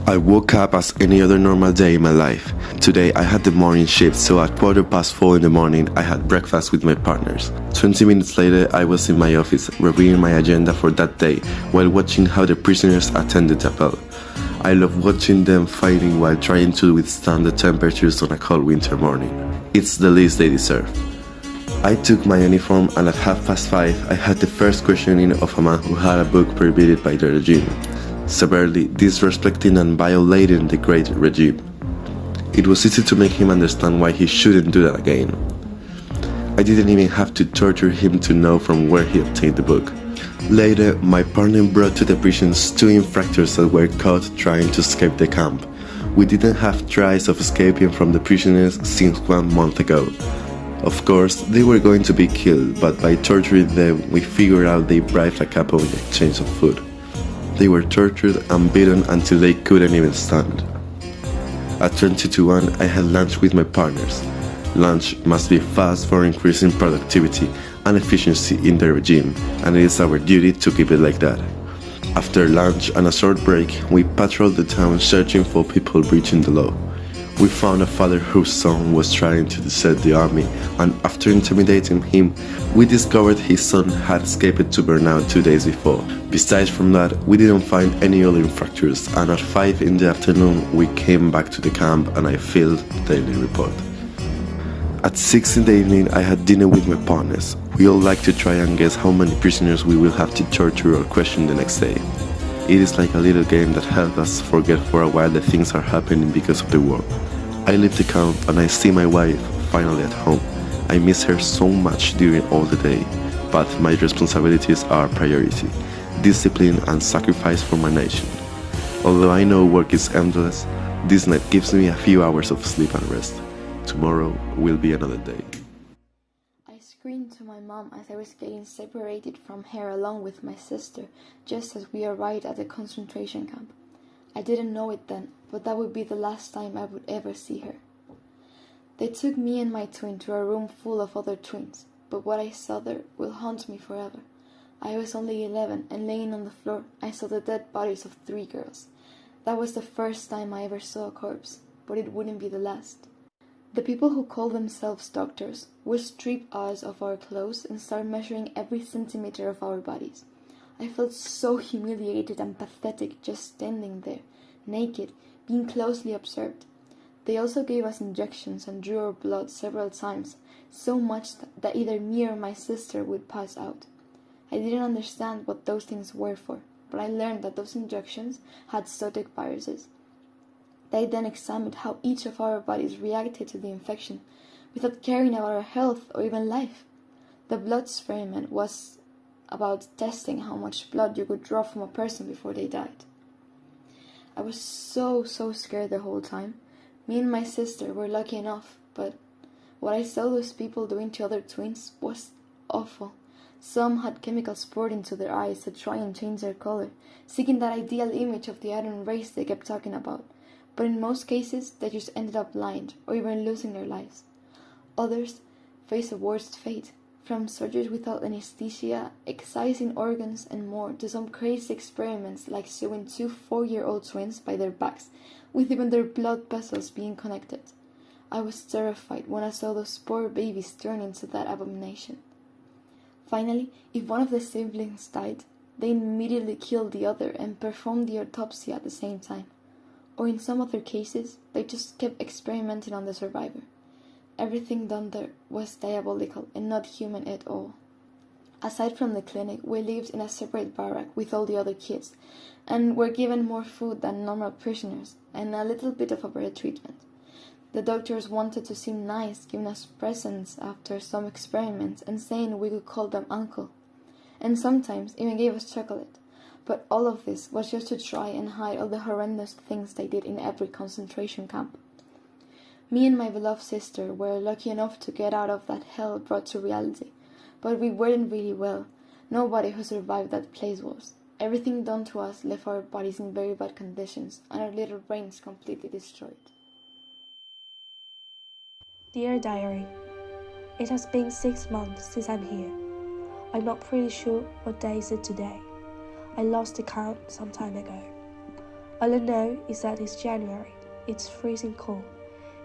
I woke up as any other normal day in my life. Today I had the morning shift, so at 4:15 in the morning I had breakfast with my partners. 20 minutes later I was in my office reviewing my agenda for that day while watching how the prisoners attended the bell. I love watching them fighting while trying to withstand the temperatures on a cold winter morning. It's the least they deserve. I took my uniform and at 5:30 I had the first questioning of a man who had a book prohibited by the regime, severely disrespecting and violating the great regime. It was easy to make him understand why he shouldn't do that again. I didn't even have to torture him to know from where he obtained the book. Later, my partner brought to the prisons 2 infractors that were caught trying to escape the camp. We didn't have tries of escaping from the prisoners since 1 month ago. Of course, they were going to be killed, but by torturing them, we figured out they bribed a couple in exchange of food. They were tortured and beaten until they couldn't even stand. At 20 to 1, I had lunch with my partners. Lunch must be fast for increasing productivity and efficiency in the regime, and it is our duty to keep it like that. After lunch and a short break, we patrolled the town searching for people breaching the law. We found a father whose son was trying to desert the army, and after intimidating him, we discovered his son had escaped to Burnout 2 days before. Besides from that, we didn't find any other infractors, and at 5 in the afternoon we came back to the camp and I filled the daily report. At 6 in the evening I had dinner with my partners. We all like to try and guess how many prisoners we will have to torture or question the next day. It is like a little game that helps us forget for a while that things are happening because of the war. I leave the camp and I see my wife finally at home. I miss her so much during all the day, but my responsibilities are priority, discipline and sacrifice for my nation. Although I know work is endless, this night gives me a few hours of sleep and rest. Tomorrow will be another day. I screamed to my mom as I was getting separated from her along with my sister, just as we arrived at the concentration camp. I didn't know it then, but that would be the last time I would ever see her. They took me and my twin to a room full of other twins, but what I saw there will haunt me forever. I was only 11, and laying on the floor, I saw the dead bodies of 3 girls. That was the first time I ever saw a corpse, but it wouldn't be the last. The people who call themselves doctors would strip us of our clothes and start measuring every centimeter of our bodies. I felt so humiliated and pathetic just standing there, naked, being closely observed. They also gave us injections and drew our blood several times, so much that either me or my sister would pass out. I didn't understand what those things were for, but I learned that those injections had zoonotic viruses. They then examined how each of our bodies reacted to the infection, without caring about our health or even life. The blood experiment was about testing how much blood you could draw from a person before they died. I was so scared the whole time. Me and my sister were lucky enough, but what I saw those people doing to other twins was awful. Some had chemicals poured into their eyes to try and change their color, seeking that ideal image of the iron race they kept talking about. But in most cases, they just ended up blind or even losing their lives. Others faced a worst fate, from surgeries without anesthesia, excising organs and more, to some crazy experiments like sewing 2 4-year-old twins by their backs, with even their blood vessels being connected. I was terrified when I saw those poor babies turn into that abomination. Finally, if one of the siblings died, they immediately killed the other and performed the autopsy at the same time. Or in some other cases, they just kept experimenting on the survivor. Everything done there was diabolical and not human at all. Aside from the clinic, we lived in a separate barrack with all the other kids, and were given more food than normal prisoners, and a little bit of a better treatment. The doctors wanted to seem nice, giving us presents after some experiments and saying we could call them uncle, and sometimes even gave us chocolate. But all of this was just to try and hide all the horrendous things they did in every concentration camp. Me and my beloved sister were lucky enough to get out of that hell brought to reality, but we weren't really well. Nobody who survived that place was. Everything done to us left our bodies in very bad conditions, and our little brains completely destroyed. Dear Diary, it has been 6 months since I'm here. I'm not pretty sure what day is it today. I lost the count some time ago. All I know is that it's January. It's freezing cold.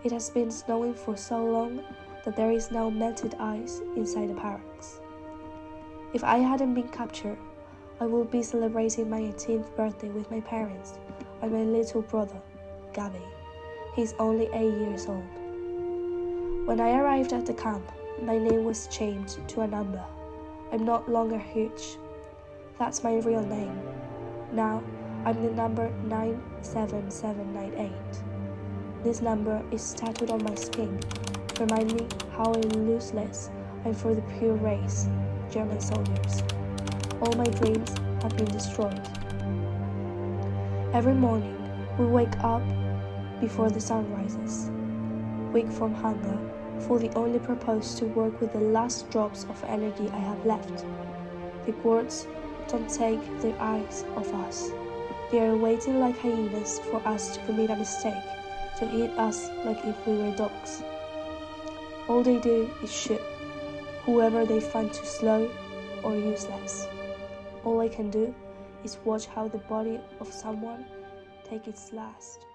It has been snowing for so long that there is now melted ice inside the barracks. If I hadn't been captured, I would be celebrating my 18th birthday with my parents and my little brother, Gabby. He's only 8 years old. When I arrived at the camp, my name was changed to a number. I'm no longer Hooch. That's my real name. Now, I'm the number 97798. This number is tattooed on my skin, remind me how useless I'm for the pure race, German soldiers. All my dreams have been destroyed. Every morning, we wake up before the sun rises, weak from hunger, for the only purpose to work with the last drops of energy I have left. The guards don't take their eyes off us. They are waiting like hyenas for us to commit a mistake, to eat us like if we were dogs. All they do is shoot whoever they find too slow or useless. All I can do is watch how the body of someone take its last.